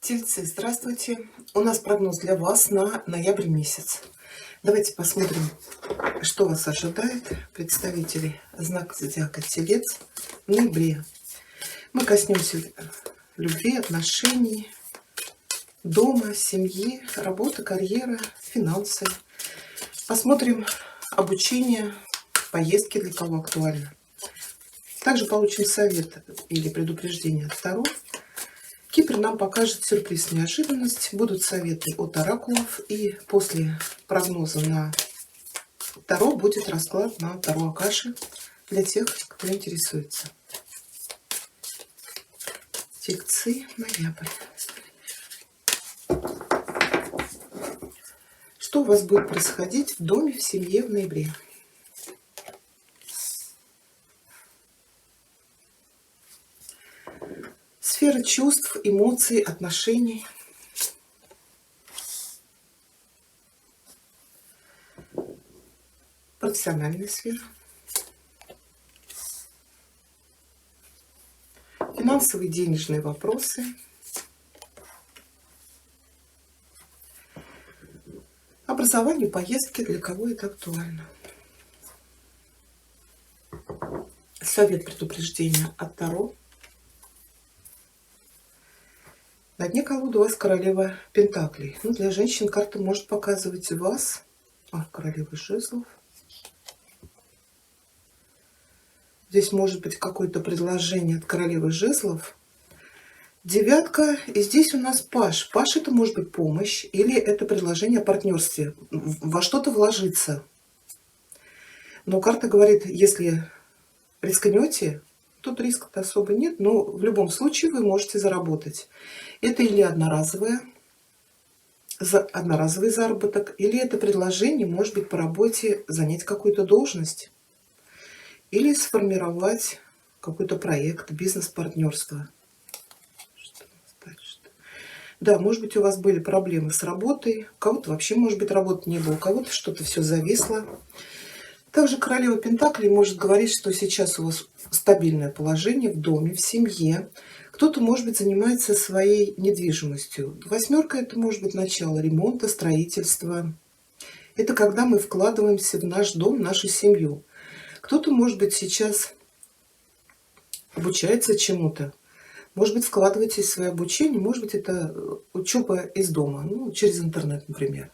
Тельцы, здравствуйте! У нас прогноз для вас на ноябрь месяц. Давайте посмотрим, что вас ожидает, представителей знака зодиака Телец в ноябре. Мы коснемся любви, отношений, дома, семьи, работы, карьеры, финансы. Посмотрим обучение, поездки, для кого актуально. Также получим совет или предупреждение от Таро. Кипр нам покажет сюрприз, неожиданность. Будут советы от оракулов. И после прогноза на Таро будет расклад на Таро Акаши для тех, кто интересуется. Тельцы, ноябрь. Что у вас будет происходить в доме, в семье в ноябре? Сфера чувств, эмоций, отношений. Профессиональная сфера. Финансовые, денежные вопросы. Образование, поездки, для кого это актуально. Совет, предупреждения от Таро. На дне колоды у вас королева пентаклей. Ну, для женщин карта может показывать вас. Королева жезлов. Здесь может быть какое-то предложение от королевы жезлов. Девятка. И здесь у нас паж. Паж — это может быть помощь или это предложение о партнерстве. Во что-то вложиться. Но карта говорит, если рискнете, тут риска-то особо нет, но в любом случае вы можете заработать. Это или одноразовый заработок, или это предложение, может быть, по работе занять какую-то должность, или сформировать какой-то проект, бизнес-партнерство. Да, может быть, у вас были проблемы с работой, у кого-то вообще, может быть, работы не было, у кого-то что-то все зависло. Также королева пентаклей может говорить, что сейчас у вас стабильное положение в доме, в семье. Кто-то, может быть, занимается своей недвижимостью. Восьмерка — это может быть начало ремонта, строительства. Это когда мы вкладываемся в наш дом, в нашу семью. Кто-то, может быть, сейчас обучается чему-то. Может быть, вкладываетесь в свое обучение, может быть, это учеба из дома, через интернет, например.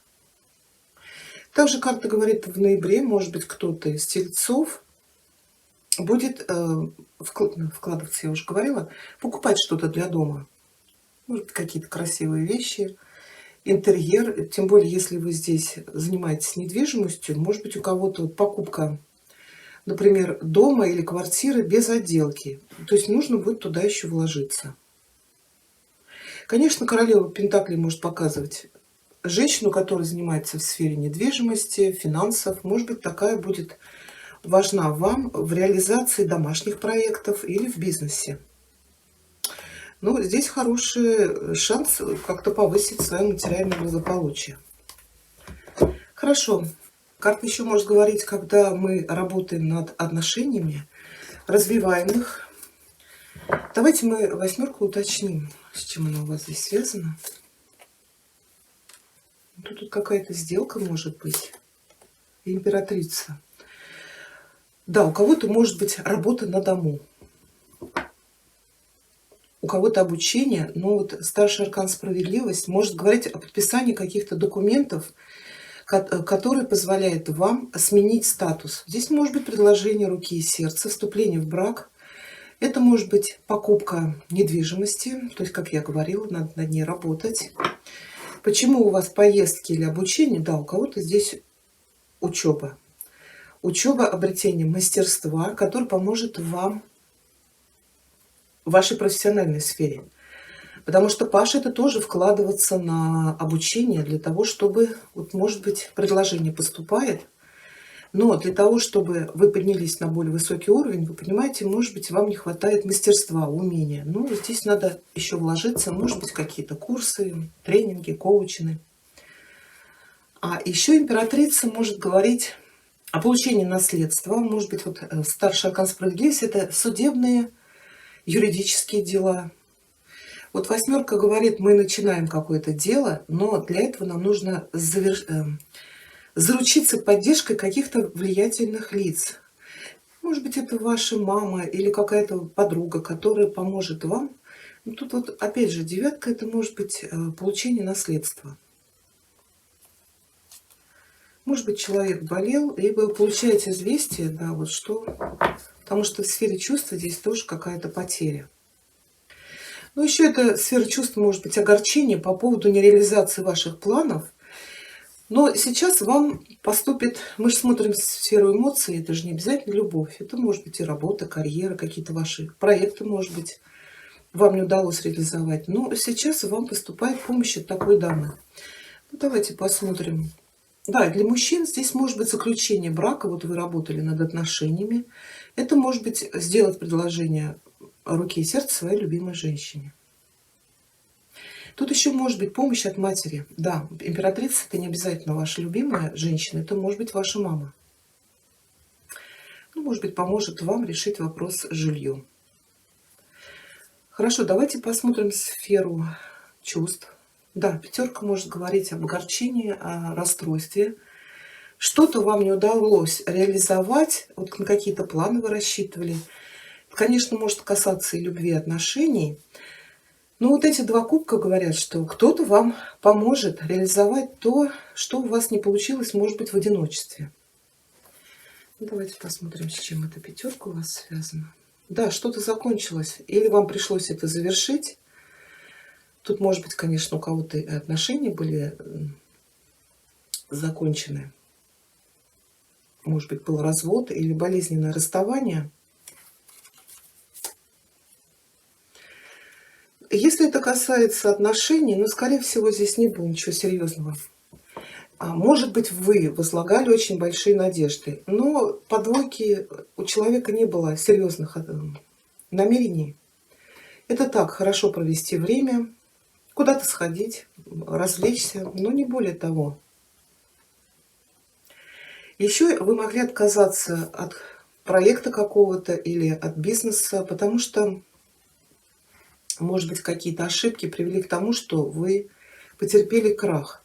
Также карта говорит, в ноябре, может быть, кто-то из тельцов будет вкладываться, я уже говорила, покупать что-то для дома. Может быть, какие-то красивые вещи, интерьер. Тем более, если вы здесь занимаетесь недвижимостью, может быть, у кого-то покупка, например, дома или квартиры без отделки. То есть нужно будет туда еще вложиться. Конечно, королева пентаклей может показывать женщину, которая занимается в сфере недвижимости, финансов. Может быть, такая будет важна вам в реализации домашних проектов или в бизнесе. Но здесь хороший шанс как-то повысить свое материальное благополучие. Хорошо. Карта еще может говорить, когда мы работаем над отношениями, развиваем их. Давайте мы восьмерку уточним, с чем она у вас здесь связана. Тут какая-то сделка может быть. Императрица. Да, у кого-то может быть работа на дому. У кого-то обучение, но вот старший аркан справедливость может говорить о подписании каких-то документов, которые позволяют вам сменить статус. Здесь может быть предложение руки и сердца, вступление в брак. Это может быть покупка недвижимости, то есть, как я говорила, надо над ней работать. Почему у вас поездки или обучение? Да, у кого-то здесь учеба. Учеба, обретение мастерства, которое поможет вам в вашей профессиональной сфере. Потому что паш — это тоже вкладываться на обучение для того, чтобы, вот, может быть, предложение поступает, но для того, чтобы вы поднялись на более высокий уровень, вы понимаете, может быть, вам не хватает мастерства, умения. Ну, здесь надо еще вложиться, может быть, какие-то курсы, тренинги, коучинги. А еще императрица может говорить о получении наследства. Может быть, вот старший аркан справедливости — это судебные, юридические дела. Вот восьмерка говорит, мы начинаем какое-то дело, но для этого нам нужно заручиться поддержкой каких-то влиятельных лиц. Может быть, это ваша мама или какая-то подруга, которая поможет вам. Ну, тут вот опять же девятка — это может быть получение наследства. Может быть, человек болел, либо вы получаете известие, да, вот что. Потому что в сфере чувств здесь тоже какая-то потеря. Ну, еще это сфера чувств может быть огорчение по поводу нереализации ваших планов. Но сейчас вам поступит, мы же смотрим сферу эмоций, это же не обязательно любовь. Это может быть и работа, карьера, какие-то ваши проекты, может быть, вам не удалось реализовать. Но сейчас вам поступает помощь от такой дамы. Ну, давайте посмотрим. Да, для мужчин здесь может быть заключение брака. Вот вы работали над отношениями. Это может быть сделать предложение руки и сердца своей любимой женщине. Тут еще может быть помощь от матери. Да, императрица — это не обязательно ваша любимая женщина, это может быть ваша мама. Ну, может быть, поможет вам решить вопрос с жильем. Хорошо, давайте посмотрим сферу чувств. Да, пятерка может говорить об огорчении, о расстройстве. Что-то вам не удалось реализовать, вот на какие-то планы вы рассчитывали. Конечно, может касаться и любви, и отношений. Но вот эти два кубка говорят, что кто-то вам поможет реализовать то, что у вас не получилось, может быть, в одиночестве. Ну, давайте посмотрим, с чем эта пятерка у вас связана. Да, что-то закончилось, или вам пришлось это завершить. Тут, может быть, конечно, у кого-то и отношения были закончены. Может быть, был развод или болезненное расставание. Если это касается отношений, ну, скорее всего, здесь не было ничего серьезного. Может быть, вы возлагали очень большие надежды, но по двойке у человека не было серьезных намерений. Это так, хорошо провести время, куда-то сходить, развлечься, но не более того. Еще вы могли отказаться от проекта какого-то или от бизнеса, потому что, может быть, какие-то ошибки привели к тому, что вы потерпели крах.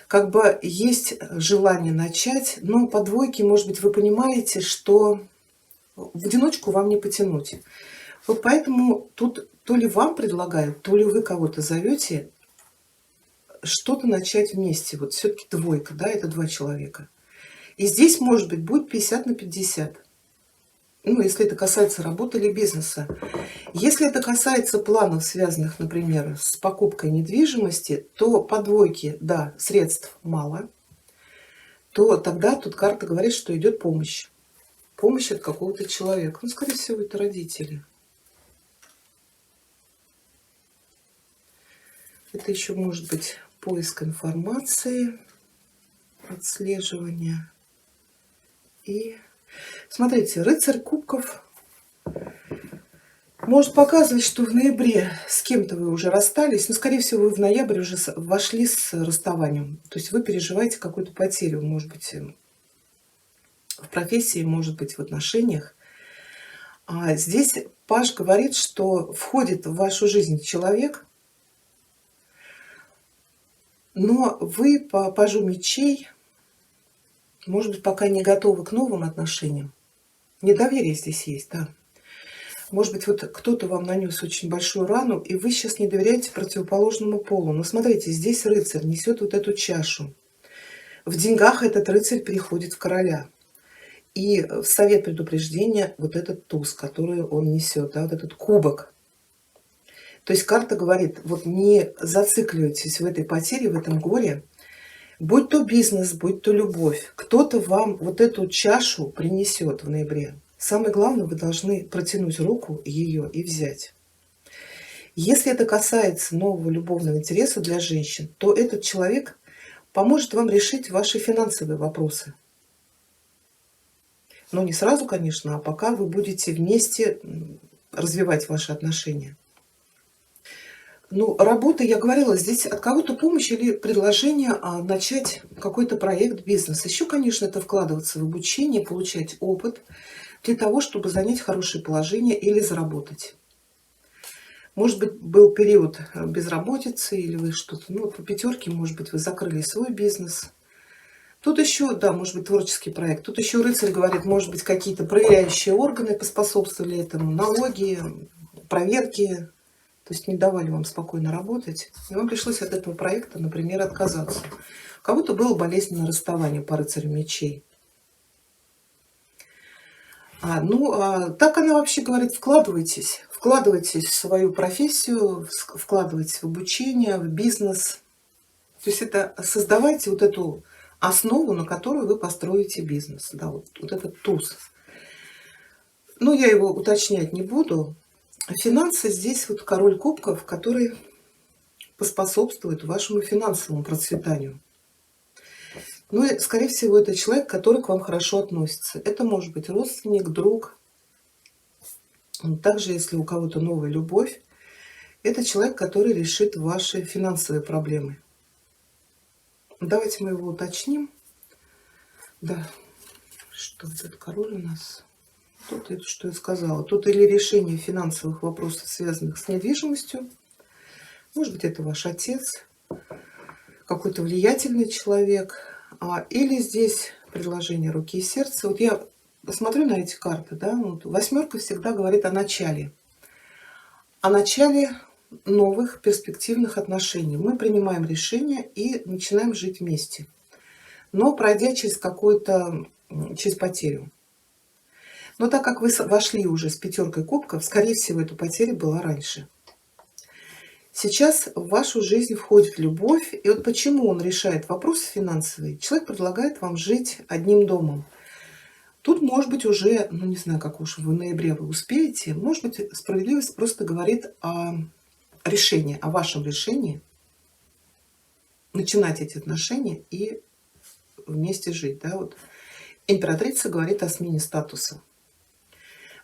Как бы есть желание начать, но по двойке, может быть, вы понимаете, что в одиночку вам не потянуть. Вот поэтому тут то ли вам предлагают, то ли вы кого-то зовете что-то начать вместе. Вот все-таки двойка, да, это два человека. И здесь, может быть, будет 50 на 50. Ну, если это касается работы или бизнеса. Если это касается планов, связанных, например, с покупкой недвижимости, то по двойке, да, средств мало, то тогда тут карта говорит, что идет помощь. Помощь от какого-то человека. Ну, скорее всего, это родители. Это еще может быть поиск информации, отслеживание. И смотрите, рыцарь кубков может показывать, что в ноябре с кем-то вы уже расстались, но, скорее всего, вы в ноябре уже вошли с расставанием. То есть вы переживаете какую-то потерю, может быть, в профессии, может быть, в отношениях. А здесь Паш говорит, что входит в вашу жизнь человек, но вы по Пажу мечей, может быть, пока не готовы к новым отношениям. Недоверие здесь есть, да. Может быть, вот кто-то вам нанес очень большую рану, и вы сейчас не доверяете противоположному полу. Но смотрите, здесь рыцарь несет вот эту чашу. В деньгах этот рыцарь переходит в короля. И в совет предупреждения вот этот туз, который он несет, да, вот этот кубок. То есть карта говорит, вот не зацикливайтесь в этой потере, в этом горе. Будь то бизнес, будь то любовь, кто-то вам вот эту чашу принесет в ноябре. Самое главное, вы должны протянуть руку ее и взять. Если это касается нового любовного интереса для женщин, то этот человек поможет вам решить ваши финансовые вопросы. Но не сразу, конечно, а пока вы будете вместе развивать ваши отношения. Ну, работа, я говорила, здесь от кого-то помощь или предложение начать какой-то проект, бизнес. Еще, конечно, это вкладываться в обучение, получать опыт для того, чтобы занять хорошее положение или заработать. Может быть, был период безработицы, или вы что-то, ну, вот по пятерке, может быть, вы закрыли свой бизнес. Тут еще, да, может быть, творческий проект. Тут еще рыцарь говорит, может быть, какие-то проверяющие органы поспособствовали этому, налоги, проверки, то есть не давали вам спокойно работать. И вам пришлось от этого проекта, например, отказаться. У кого-то было болезненное расставание по рыцарю мечей. Так она вообще говорит, вкладывайтесь в свою профессию, вкладывайтесь в обучение, в бизнес. То есть это создавайте вот эту основу, на которую вы построите бизнес. Да, вот этот туз. Но я его уточнять не буду. Финансы здесь вот король кубков, который поспособствует вашему финансовому процветанию. Ну и, скорее всего, это человек, который к вам хорошо относится. Это может быть родственник, друг. Также, если у кого-то новая любовь, это человек, который решит ваши финансовые проблемы. Давайте мы его уточним. Да, что этот король у нас? Тут это, что я сказала. Тут или решение финансовых вопросов, связанных с недвижимостью. Может быть, это ваш отец, какой-то влиятельный человек. Или здесь предложение руки и сердца. Вот я посмотрю на эти карты, да, вот восьмерка всегда говорит о начале. О начале новых перспективных отношений. Мы принимаем решение и начинаем жить вместе. Но пройдя через через потерю. Но так как вы вошли уже с пятеркой кубков, скорее всего, эта потеря была раньше. Сейчас в вашу жизнь входит любовь. И вот почему он решает вопросы финансовые. Человек предлагает вам жить одним домом. Тут, может быть, уже, ну не знаю, как уж в ноябре вы успеете, может быть, справедливость просто говорит о решении, о вашем решении начинать эти отношения и вместе жить. Да? Вот. Императрица говорит о смене статуса.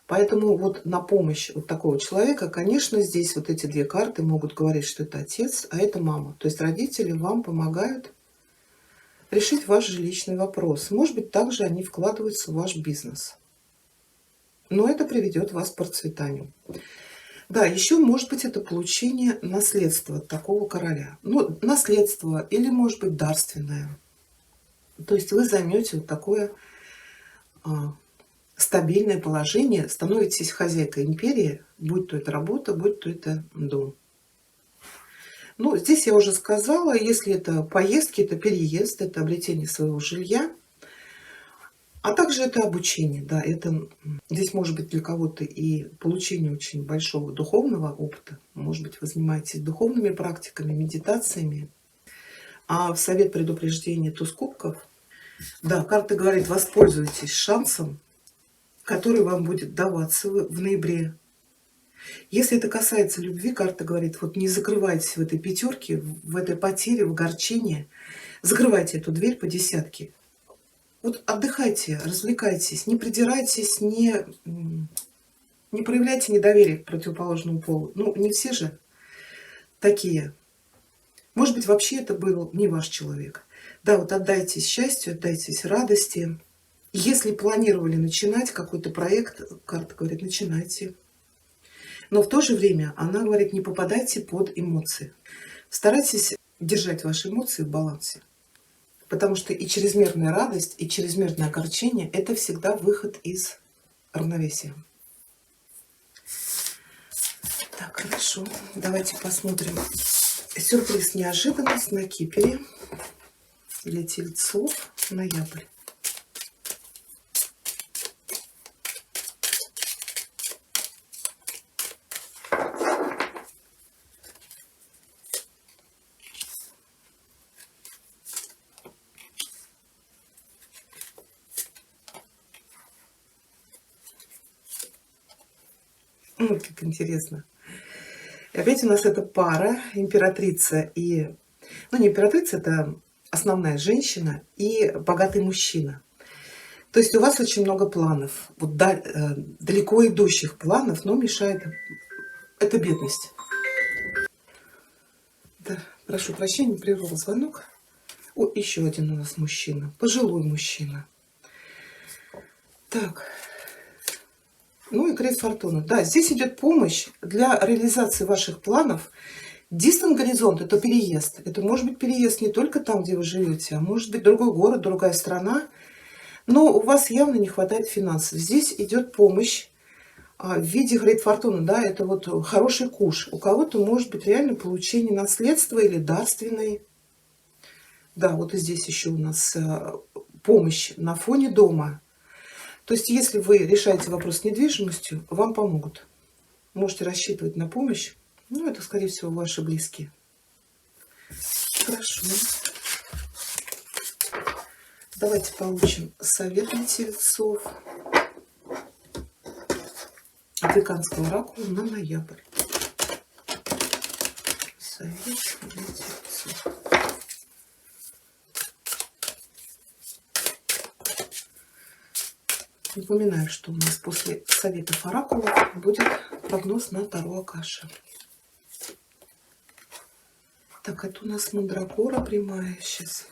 Поэтому вот на помощь вот такого человека, конечно, здесь вот эти две карты могут говорить, что это отец, а это мама. То есть родители вам помогают решить ваш жилищный вопрос. Может быть, также они вкладываются в ваш бизнес. Но это приведет вас к процветанию. Да, еще может быть это получение наследства от такого короля. Ну, наследство или может быть дарственное. То есть вы займете вот такое стабильное положение, становитесь хозяйкой империи, будь то это работа, будь то это дом. Ну, здесь я уже сказала, если это поездки, это переезд, это обретение своего жилья, а также это обучение. Да, здесь может быть для кого-то и получение очень большого духовного опыта. Может быть, вы занимаетесь духовными практиками, медитациями. А в совет предупреждения туз кубков, да, карта говорит, воспользуйтесь шансом, который вам будет даваться в ноябре. Если это касается любви, карта говорит, вот не закрывайтесь в этой пятерке, в этой потере, в огорчении. Закрывайте эту дверь по десятке. Вот отдыхайте, развлекайтесь, не придирайтесь, не проявляйте недоверие к противоположному полу. Ну, не все же такие. Может быть, вообще это был не ваш человек. Да, вот отдайтесь счастью, отдайтесь радости. Если планировали начинать какой-то проект, карта говорит, начинайте. Но в то же время она говорит, не попадайте под эмоции. Старайтесь держать ваши эмоции в балансе. Потому что и чрезмерная радость, и чрезмерное огорчение – это всегда выход из равновесия. Так, хорошо. Давайте посмотрим. Сюрприз, неожиданность на Кипере для тельцов, ноябрь. Как интересно. И опять у нас эта пара, императрица и... Ну, не императрица, это основная женщина и богатый мужчина. То есть у вас очень много планов, вот далеко идущих планов, но мешает это бедность. Да, прошу прощения, прервал звонок. О, еще один у нас мужчина, пожилой мужчина. Так. Ну и крест фортуны. Да, здесь идет помощь для реализации ваших планов. Дистант горизонт — это переезд. Это может быть переезд не только там, где вы живете, а может быть другой город, другая страна. Но у вас явно не хватает финансов. Здесь идет помощь в виде Грейт Фортуны. Да, это вот хороший куш. У кого-то может быть реально получение наследства или дарственной. Да, вот и здесь еще у нас помощь на фоне дома. То есть, если вы решаете вопрос с недвижимостью, вам помогут. Можете рассчитывать на помощь. Ну, это, скорее всего, ваши близкие. Хорошо. Давайте получим совет для тельцов. Африканского оракула на ноябрь. Совет для тельцов. Напоминаю, что у нас после советов оракулов будет прогноз на Таро Акаши. Так, это у нас Мандрагора прямая сейчас.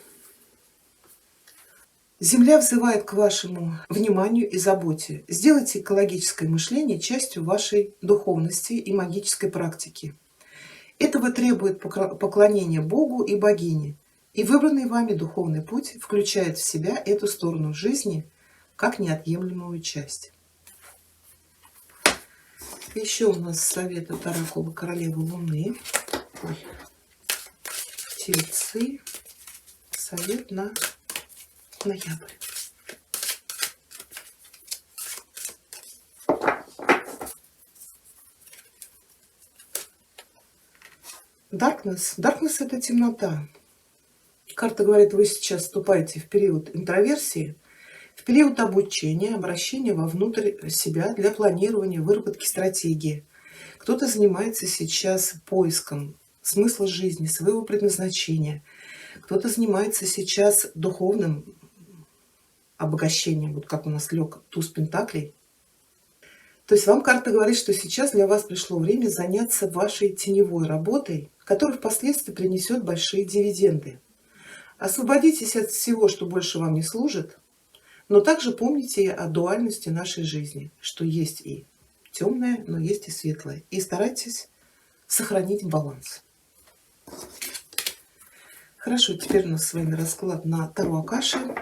Земля взывает к вашему вниманию и заботе. Сделайте экологическое мышление частью вашей духовности и магической практики. Этого требует поклонение Богу и богине. И выбранный вами духовный путь включает в себя эту сторону жизни как неотъемлемую часть. Еще у нас совет от оракула Королевы Луны. Ой. Тельцы. Совет на ноябрь. Darkness. Darkness — это темнота. Карта говорит, вы сейчас вступаете в период интроверсии, в период обучения, обращения вовнутрь себя для планирования, выработки стратегии. Кто-то занимается сейчас поиском смысла жизни, своего предназначения. Кто-то занимается сейчас духовным обогащением, вот как у нас лег туз пентаклей. То есть вам карта говорит, что сейчас для вас пришло время заняться вашей теневой работой, которая впоследствии принесет большие дивиденды. Освободитесь от всего, что больше вам не служит, но также помните о дуальности нашей жизни, что есть и темное, но есть и светлое. И старайтесь сохранить баланс. Хорошо, теперь у нас с вами расклад на Таро Акаши.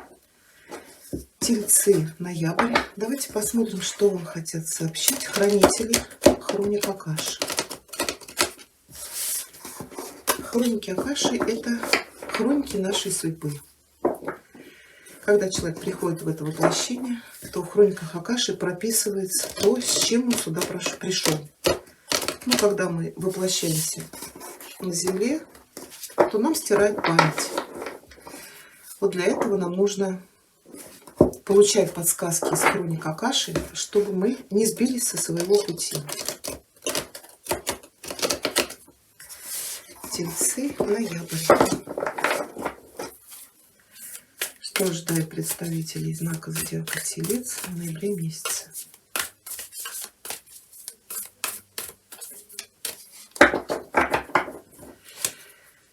Тельцы, ноябрь. Давайте посмотрим, что вам хотят сообщить хранители хроник Акаши. Хроники Акаши — это хроники нашей судьбы. Когда человек приходит в это воплощение, то в хрониках Акаши прописывается то, с чем он сюда пришел. Ну, когда мы воплощаемся на Земле, то нам стирают память. Вот для этого нам нужно получать подсказки из хроник Акаши, чтобы мы не сбились со своего пути. Тельцы, ноябрь. Что ожидает представителей знака зодиака Телец в ноябре месяце?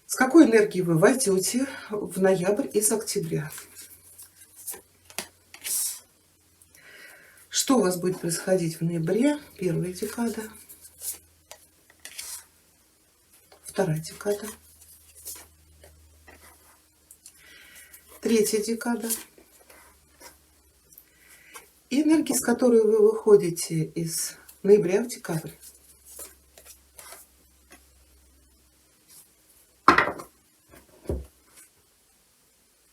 С какой энергией вы войдете в ноябрь из октября? Что у вас будет происходить в ноябре? Первая декада, вторая декада, третья декада. И энергии, с которой вы выходите из ноября в декабрь.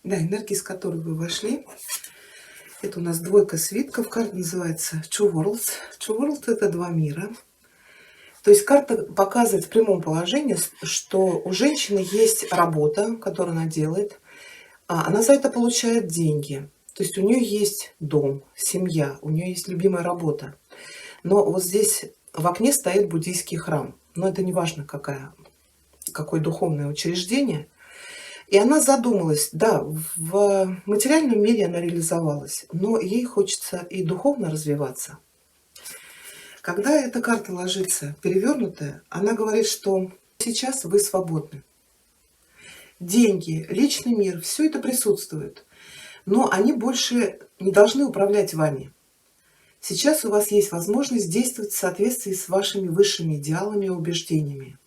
Да, энергии, с которой вы вошли. Это у нас двойка свитков. Карта называется Two Worlds. Two Worlds — это два мира. То есть карта показывает в прямом положении, что у женщины есть работа, которую она делает. Она за это получает деньги. То есть у нее есть дом, семья, у нее есть любимая работа. Но вот здесь в окне стоит буддийский храм. Но это не важно, какое духовное учреждение. И она задумалась, да, в материальном мире она реализовалась, но ей хочется и духовно развиваться. Когда эта карта ложится перевернутая, она говорит, что сейчас вы свободны. Деньги, личный мир, все это присутствует, но они больше не должны управлять вами. Сейчас у вас есть возможность действовать в соответствии с вашими высшими идеалами и убеждениями.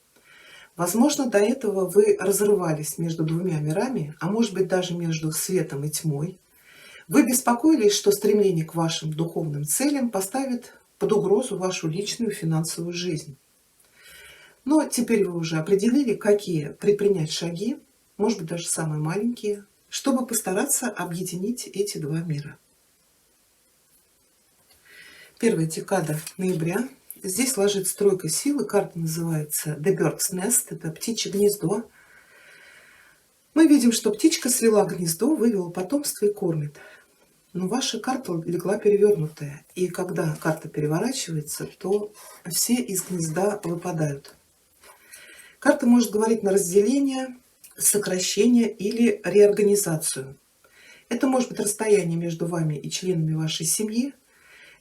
Возможно, до этого вы разрывались между двумя мирами, а может быть даже между светом и тьмой. Вы беспокоились, что стремление к вашим духовным целям поставит под угрозу вашу личную финансовую жизнь. Но теперь вы уже определили, какие предпринять шаги, может быть даже самые маленькие, чтобы постараться объединить эти два мира. Первая декада ноября. Здесь ложится тройка силы. Карта называется The Bird's Nest. Это птичье гнездо. Мы видим, что птичка свела гнездо, вывела потомство и кормит. Но ваша карта легла перевернутая. И когда карта переворачивается, то все из гнезда выпадают. Карта может говорить на разделение, сокращение или реорганизацию. Это может быть расстояние между вами и членами вашей семьи.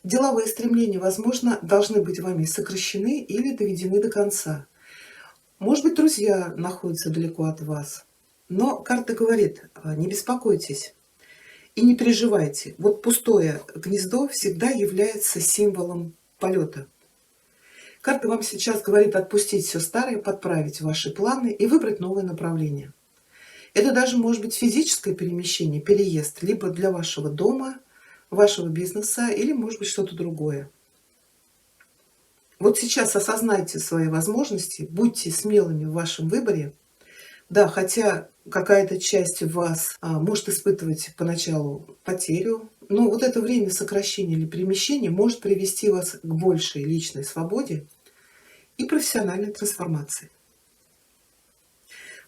Деловые стремления, возможно, должны быть вами сокращены или доведены до конца. Может быть, друзья находятся далеко от вас. Но карта говорит: не беспокойтесь и не переживайте. Вот пустое гнездо всегда является символом полета. Карта вам сейчас говорит отпустить все старое, подправить ваши планы и выбрать новое направление. Это даже может быть физическое перемещение, переезд, либо для вашего дома, вашего бизнеса, или может быть что-то другое. Вот сейчас осознайте свои возможности, будьте смелыми в вашем выборе. Да, хотя какая-то часть вас может испытывать поначалу потерю, но вот это время сокращения или перемещения может привести вас к большей личной свободе и профессиональной трансформации.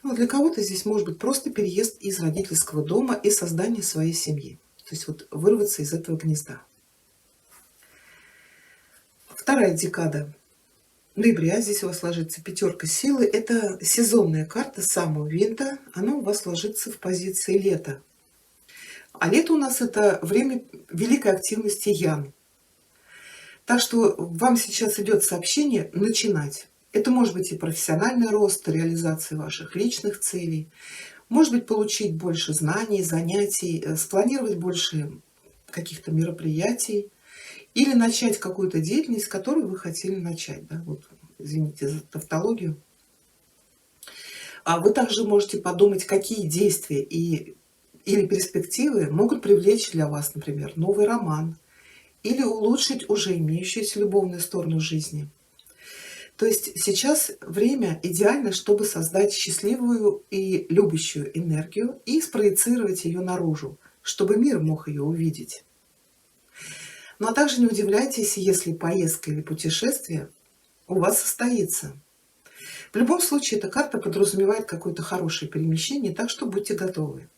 Ну, для кого-то здесь может быть просто переезд из родительского дома и создание своей семьи. То есть вот вырваться из этого гнезда. Вторая декада ноября. Здесь у вас ложится пятерка силы. Это сезонная карта самого винта. Она у вас ложится в позиции лета. А лето у нас это время великой активности Ян. Так что вам сейчас идет сообщение начинать. Это может быть и профессиональный рост, реализация ваших личных целей. Может быть, получить больше знаний, занятий, спланировать больше каких-то мероприятий или начать какую-то деятельность, которую вы хотели начать. Да? Вот, извините за тавтологию. А вы также можете подумать, какие действия или перспективы могут привлечь для вас, например, новый роман или улучшить уже имеющуюся любовную сторону жизни. То есть сейчас время идеально, чтобы создать счастливую и любящую энергию и спроецировать ее наружу, чтобы мир мог ее увидеть. Ну а также не удивляйтесь, если поездка или путешествие у вас состоится. В любом случае, эта карта подразумевает какое-то хорошее перемещение, так что будьте готовы.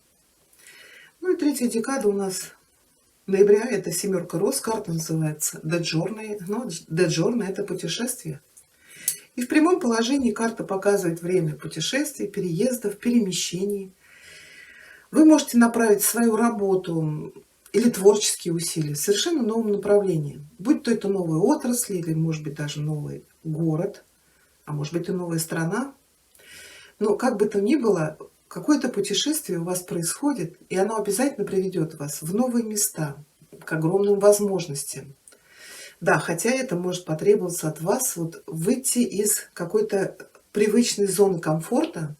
Ну и третья декада у нас ноября, это семерка роз, карта называется The Journey. Но The Journey — это путешествие. И в прямом положении карта показывает время путешествий, переездов, перемещений. Вы можете направить свою работу или творческие усилия в совершенно новом направлении. Будь то это новая отрасль, или, может быть, даже новый город, а может быть и новая страна. Но как бы то ни было, какое-то путешествие у вас происходит, и оно обязательно приведет вас в новые места, к огромным возможностям. Да, хотя это может потребоваться от вас вот выйти из какой-то привычной зоны комфорта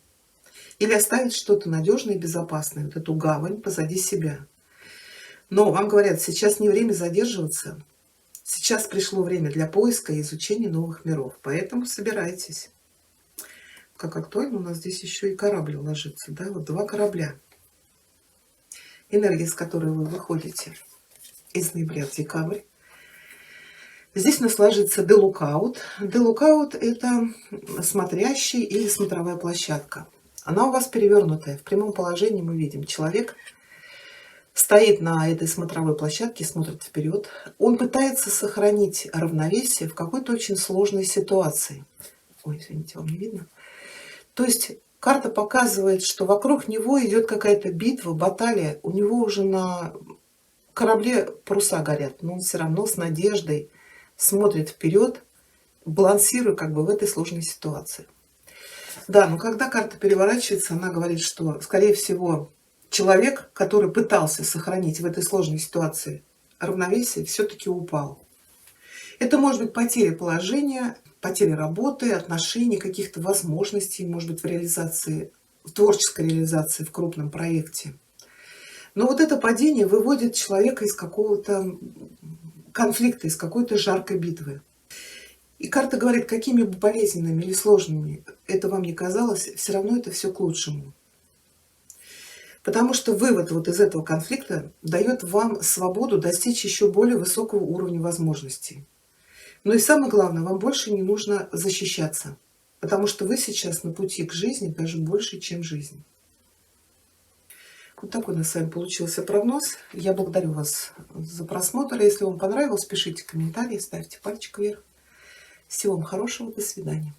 или оставить что-то надежное и безопасное, вот эту гавань позади себя. Но вам говорят, сейчас не время задерживаться, сейчас пришло время для поиска и изучения новых миров, поэтому собирайтесь. Как актуально, у нас здесь еще и корабль ложится, да, вот два корабля. Энергия, с которой вы выходите из ноября в декабрь. Здесь у нас ложится The Lookout. The Lookout — это смотрящий или смотровая площадка. Она у вас перевернутая. В прямом положении мы видим, человек стоит на этой смотровой площадке, смотрит вперед. Он пытается сохранить равновесие в какой-то очень сложной ситуации. Ой, извините, вам не видно. То есть карта показывает, что вокруг него идет какая-то битва, баталия. У него уже на корабле паруса горят, но он все равно с надеждой смотрит вперед, балансируя как бы в этой сложной ситуации. Да, но когда карта переворачивается, она говорит, что, скорее всего, человек, который пытался сохранить в этой сложной ситуации равновесия все-таки упал. Это может быть потеря положения, потеря работы, отношений, каких-то возможностей, может быть, в творческой реализации в крупном проекте. Но вот это падение выводит человека из какого-то конфликта, из какой-то жаркой битвы. И карта говорит, какими бы болезненными или сложными это вам не казалось, все равно это все к лучшему. Потому что вывод вот из этого конфликта дает вам свободу достичь еще более высокого уровня возможностей. Но и самое главное, вам больше не нужно защищаться, потому что вы сейчас на пути к жизни даже больше, чем жизнь. Вот такой у нас с вами получился прогноз. Я благодарю вас за просмотр. Если вам понравилось, пишите комментарии, ставьте пальчик вверх. Всего вам хорошего, до свидания.